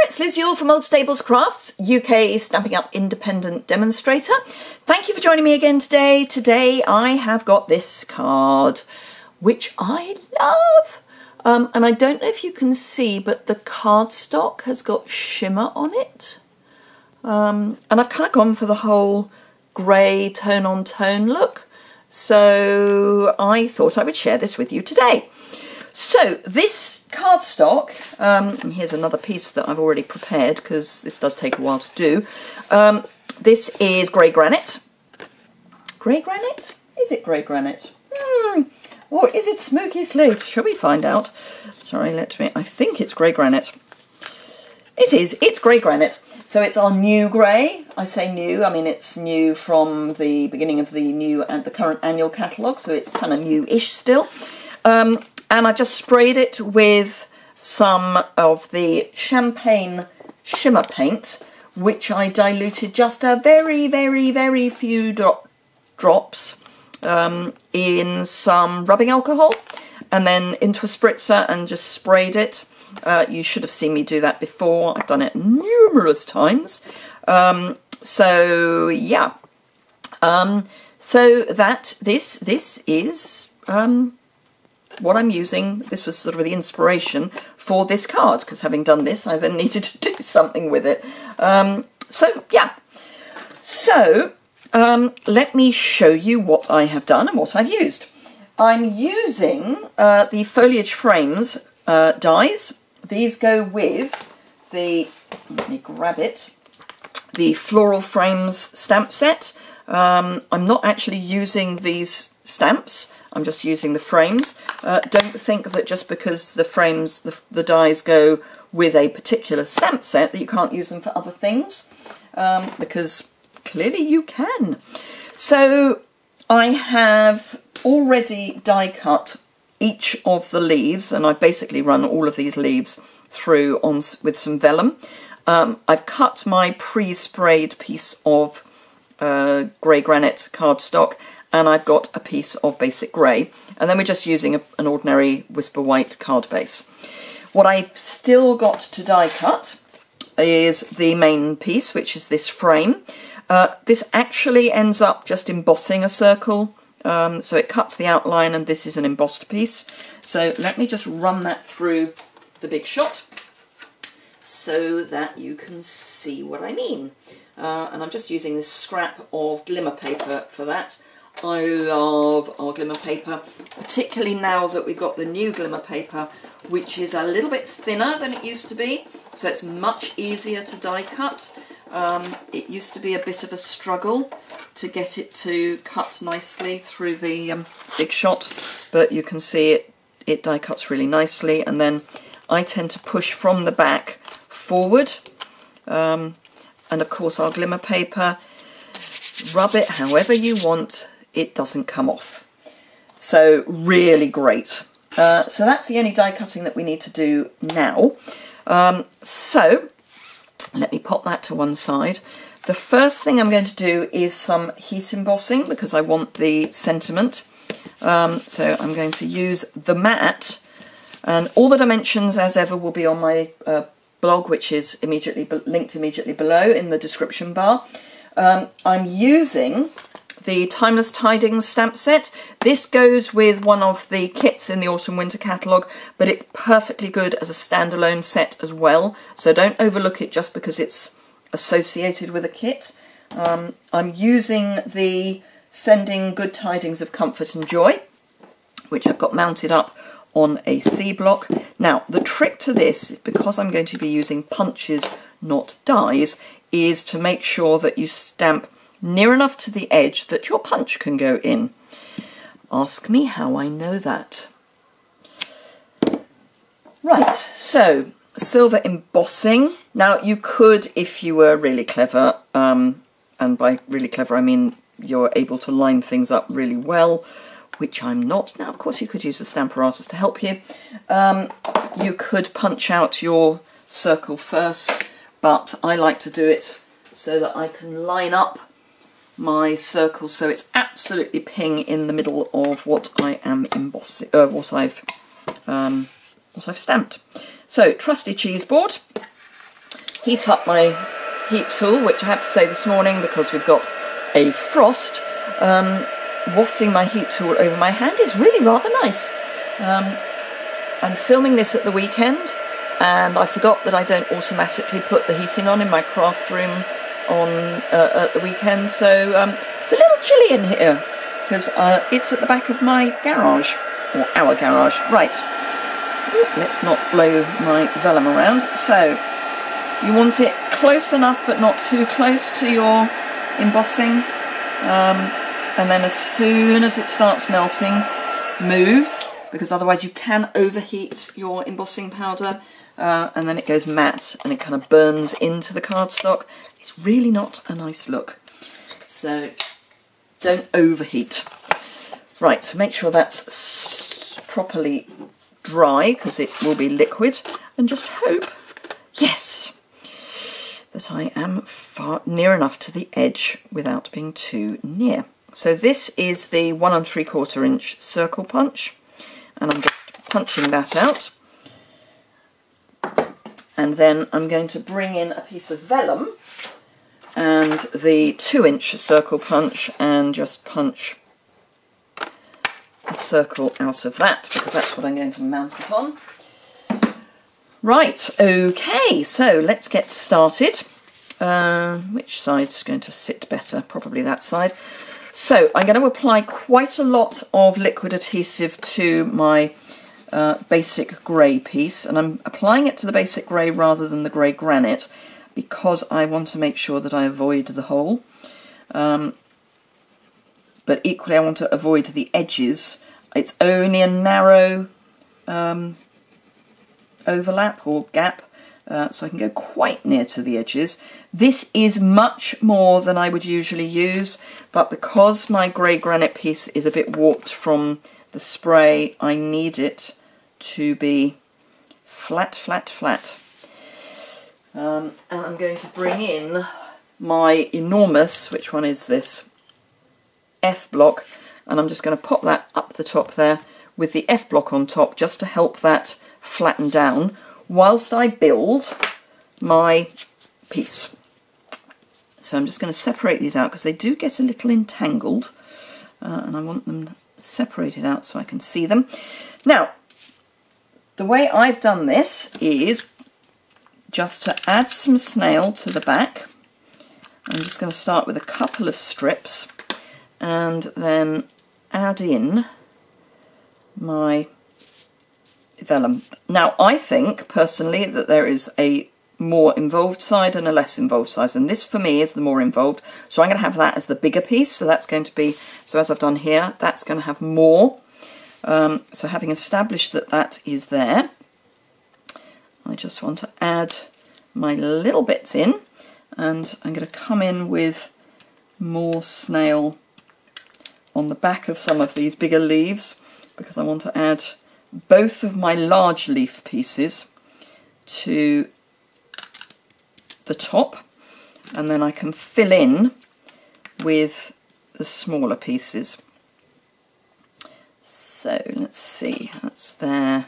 it's Liz Yuille from Old Stables Crafts, UK Stampin' Up independent demonstrator. Thank you for joining me again today. Today I have got this card, which I love. And I don't know if you can see, but the cardstock has got shimmer on it. And I've kind of gone for the whole grey tone-on-tone look. So I thought I would share this with you today. So this cardstock, and here's another piece that I've already prepared because this does take a while to do. This is grey granite. Grey granite? Is it grey granite? Or is it smoky slate? Shall we find out? Sorry, I think it's grey granite. It is, it's grey granite. So it's our new grey. I say new, I mean it's new from the beginning of the new and the current annual catalogue, so it's kind of new-ish still. And I've just sprayed it with some of the champagne shimmer paint, which I diluted just a very, very, very few drops in some rubbing alcohol and then into a spritzer and just sprayed it. You should have seen me do that before. I've done it numerous times. So yeah. So that this is what I'm using. This was sort of the inspiration for this card, because having done this, I then needed to do something with it. So yeah. So let me show you what I have done and what I've used. I'm using the Foliage Frames dies. These go with the, let me grab it, the Floral Frames stamp set. I'm not actually using these stamps, I'm just using the frames. Don't think that just because the frames, the dies go with a particular stamp set that you can't use them for other things, because clearly you can. So I have already die cut each of the leaves, and I've basically run all of these leaves through with some vellum. I've cut my pre-sprayed piece of grey granite cardstock, and I've got a piece of basic grey, and then we're just using an ordinary Whisper White card base. What I've still got to die cut is the main piece, which is this frame. This actually ends up just embossing a circle, so it cuts the outline, and this is an embossed piece. So let me just run that through the Big Shot so that you can see what I mean. And I'm just using this scrap of glimmer paper for that. I love our glimmer paper, particularly now that we've got the new glimmer paper, which is a little bit thinner than it used to be, so it's much easier to die cut. It used to be a bit of a struggle to get it to cut nicely through the Big Shot, but you can see it die cuts really nicely, and then I tend to push from the back forward, and of course our glimmer paper, rub it however you want, it doesn't come off. So really great. So that's the only die cutting that we need to do now. So let me pop that to one side. The first thing I'm going to do is some heat embossing, because I want the sentiment. So I'm going to use the matte, and all the dimensions as ever will be on my blog, which is linked immediately below in the description bar. I'm using the Timeless Tidings stamp set. This goes with one of the kits in the Autumn Winter catalogue, but it's perfectly good as a standalone set as well, so don't overlook it just because it's associated with a kit. I'm using the Sending Good Tidings of Comfort and Joy, which I've got mounted up on a C block. Now, the trick to this, because I'm going to be using punches, not dies, is to make sure that you stamp near enough to the edge that your punch can go in. Ask me how I know that. Right, so silver embossing. Now you could, if you were really clever, and by really clever I mean you're able to line things up really well, which I'm not. Now of course you could use a stamper artist to help you. You could punch out your circle first, but I like to do it so that I can line up my circle so it's absolutely ping in the middle of what I am embossing, what I've stamped. So trusty cheese board, heat up my heat tool, which I have to say this morning, because we've got a frost, wafting my heat tool over my hand is really rather nice. I'm filming this at the weekend, and I forgot that I don't automatically put the heating on in my craft room on at the weekend, so it's a little chilly in here because it's at the back of my garage, or our garage. Right, let's not blow my vellum around. So you want it close enough but not too close to your embossing, and then as soon as it starts melting, move, because otherwise you can overheat your embossing powder, and then it goes matte and it kind of burns into the cardstock. It's really not a nice look, so don't overheat. Right, so make sure that's properly dry, because it will be liquid, and just hope, yes, that I am near enough to the edge without being too near. So this is the 1 3/4 inch circle punch, and I'm just punching that out. And then I'm going to bring in a piece of vellum and the 2 inch circle punch and just punch a circle out of that, because that's what I'm going to mount it on. Right, okay, so let's get started. Which side's going to sit better? Probably that side. So I'm going to apply quite a lot of liquid adhesive to my basic grey piece, and I'm applying it to the basic grey rather than the grey granite, because I want to make sure that I avoid the hole. But equally I want to avoid the edges. It's only a narrow overlap or gap, so I can go quite near to the edges. This is much more than I would usually use, but because my grey granite piece is a bit warped from the spray, I need it to be flat, flat, flat. And I'm going to bring in my enormous, which one is this? F block, and I'm just going to pop that up the top there with the F block on top, just to help that flatten down whilst I build my piece. So I'm just going to separate these out because they do get a little entangled, and I want them separated out so I can see them. Now, the way I've done this is just to add some snail to the back. I'm just going to start with a couple of strips and then add in my vellum. Now, I think personally that there is a more involved side and a less involved side, and this for me is the more involved, so I'm going to have that as the bigger piece. So that's going to be, so as I've done here, that's going to have more. So having established that that is there, I just want to add my little bits in, and I'm going to come in with more snail on the back of some of these bigger leaves, because I want to add both of my large leaf pieces to the top, and then I can fill in with the smaller pieces. So let's see, that's there.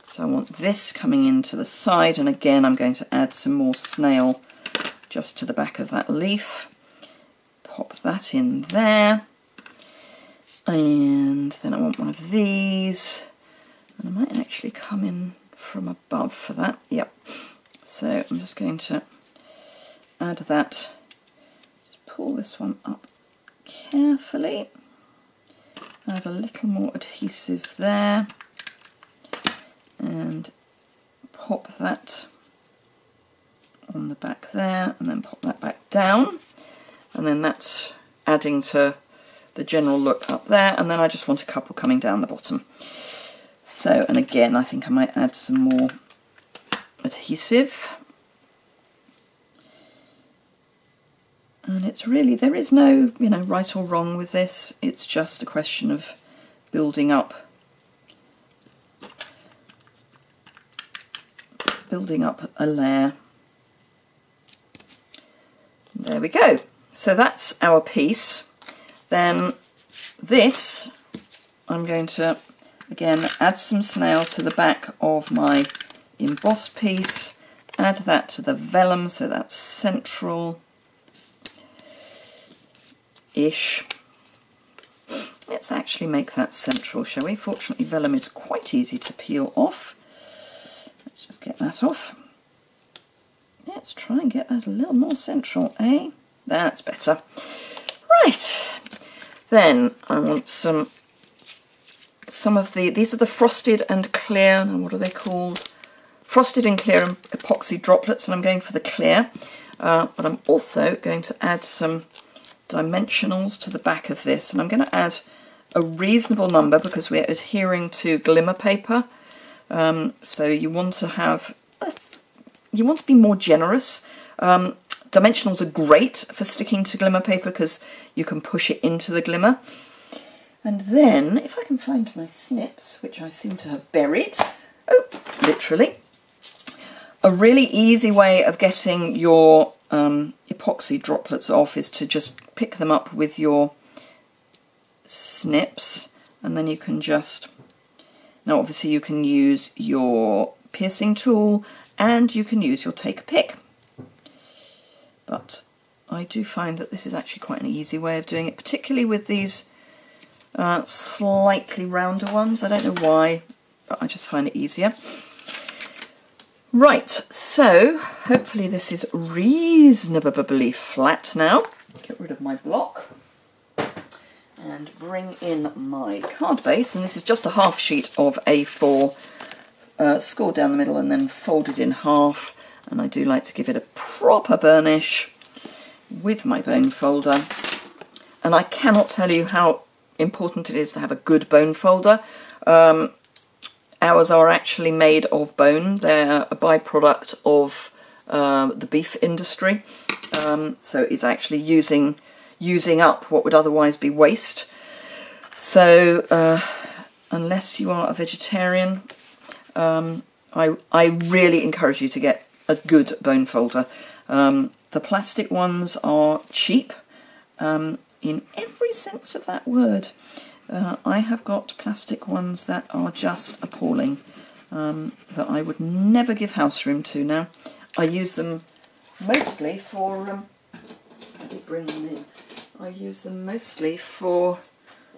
So I want this coming into the side, and again I'm going to add some more snail just to the back of that leaf. Pop that in there, and then I want one of these, and I might actually come in from above for that. Yep. So I'm just going to add that, just pull this one up carefully, add a little more adhesive there, and pop that on the back there, and then pop that back down, and then that's adding to the general look up there, and then I just want a couple coming down the bottom. So, and again I think I might add some more adhesive. And it's really, there is no, you know, right or wrong with this. It's just a question of building up a layer. There we go. So that's our piece. Then this, I'm going to again add some snail to the back of my embossed piece, add that to the vellum, so that's central-ish. Let's actually make that central, shall we? Fortunately, vellum is quite easy to peel off. Let's just get that off. Let's try and get that a little more central, eh? That's better. Right, then I want some of the, these are the frosted and clear, what are they called? Frosted and clear epoxy droplets, and I'm going for the clear. But I'm also going to add some dimensionals to the back of this, and I'm going to add a reasonable number because we're adhering to glimmer paper. So you want to have, you want to be more generous. Dimensionals are great for sticking to glimmer paper because you can push it into the glimmer. And then, if I can find my snips, which I seem to have buried, oh, literally, a really easy way of getting your epoxy droplets off is to just pick them up with your snips, and then you can just, now obviously you can use your piercing tool and you can use your take a pick, but I do find that this is actually quite an easy way of doing it, particularly with these slightly rounder ones. I don't know why, but I just find it easier. Right, so hopefully this is reasonably flat now. Get rid of my block and bring in my card base, and this is just a half sheet of A4 scored down the middle and then folded in half, and I do like to give it a proper burnish with my bone folder, and I cannot tell you how important it is to have a good bone folder. Ours are actually made of bone. They're a byproduct of the beef industry, so it's actually using up what would otherwise be waste. So unless you are a vegetarian, I really encourage you to get a good bone folder. The plastic ones are cheap in every sense of that word. I have got plastic ones that are just appalling, that I would never give house room to now. I use them mostly for, I did bring them in, I use them mostly for,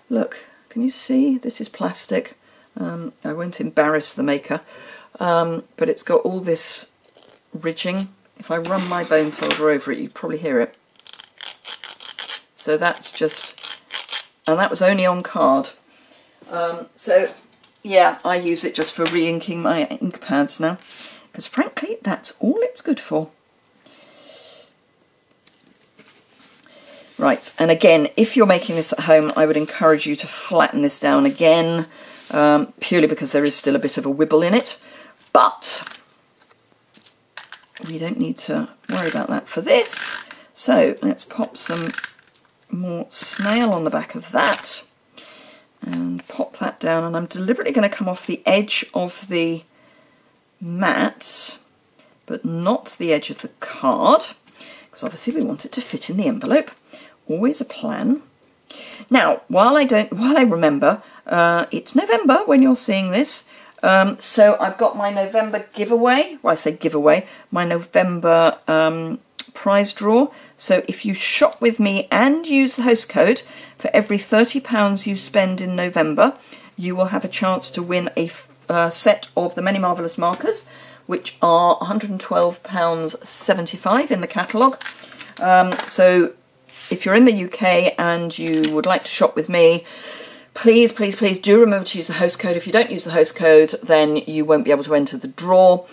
look, can you see? This is plastic. I won't embarrass the maker, but it's got all this ridging. If I run my bone folder over it, you'd probably hear it. So that's just, and that was only on card. So yeah, I use it just for re-inking my ink pads now, because frankly that's all it's good for. Right, and again, if you're making this at home, I would encourage you to flatten this down again, purely because there is still a bit of a wibble in it, but we don't need to worry about that for this. So let's pop some more snail on the back of that and pop that down, and I'm deliberately going to come off the edge of the mats but not the edge of the card, because obviously we want it to fit in the envelope. Always a plan. Now while I remember, it's November when you're seeing this, so I've got my November giveaway, well I say giveaway, my November prize draw. So if you shop with me and use the host code, for every £30 you spend in November, you will have a chance to win a set of the Many Marvellous markers, which are £112.75 in the catalogue. So if you're in the UK and you would like to shop with me, please, please, please do remember to use the host code. If you don't use the host code, then you won't be able to enter the draw.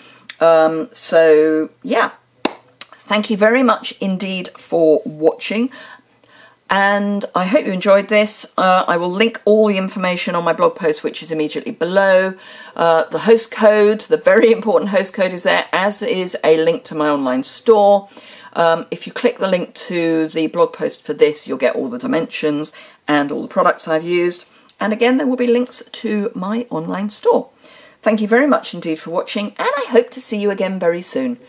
So yeah. Thank you very much indeed for watching, and I hope you enjoyed this. I will link all the information on my blog post, which is immediately below. The host code, the very important host code, is there, as is a link to my online store. If you click the link to the blog post for this, you'll get all the dimensions and all the products I've used. And again, there will be links to my online store. Thank you very much indeed for watching, and I hope to see you again very soon.